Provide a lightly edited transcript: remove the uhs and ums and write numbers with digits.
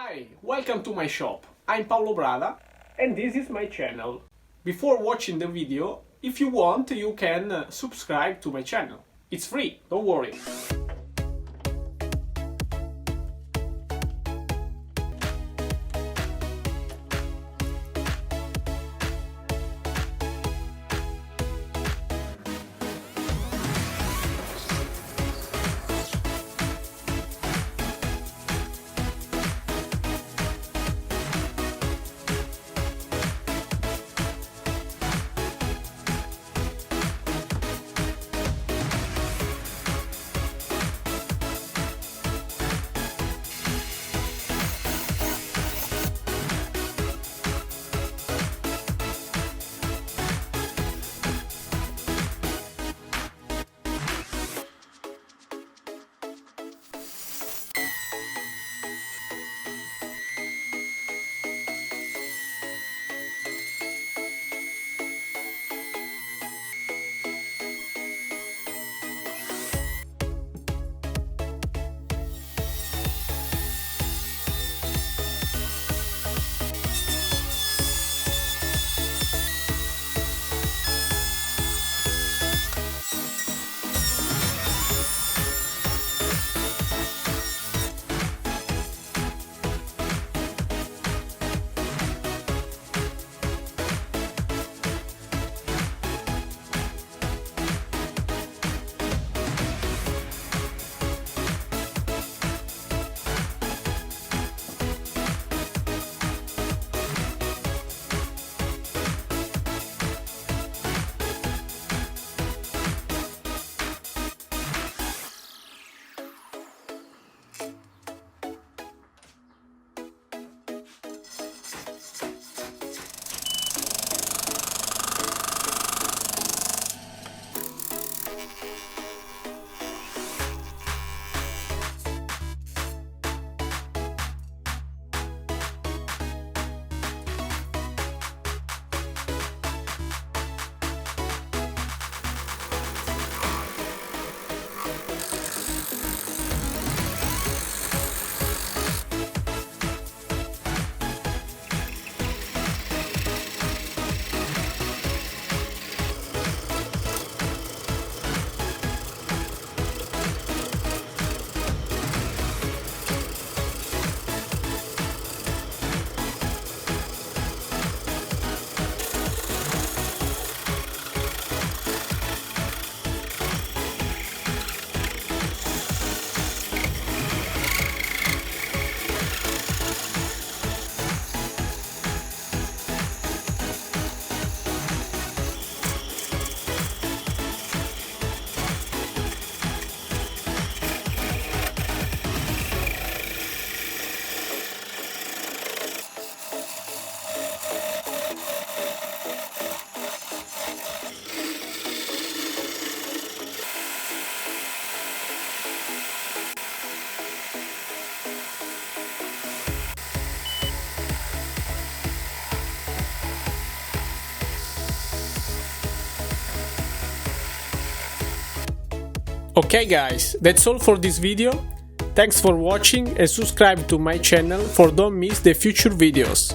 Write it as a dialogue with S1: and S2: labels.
S1: Hi, welcome to my shop. I'm Paolo Brada and this is my channel. Before watching the video, if you want, you can subscribe to my channel. It's free, don't worry. Okay guys, that's all for this video. Thanks for watching and subscribe to my channel for don't miss the future videos.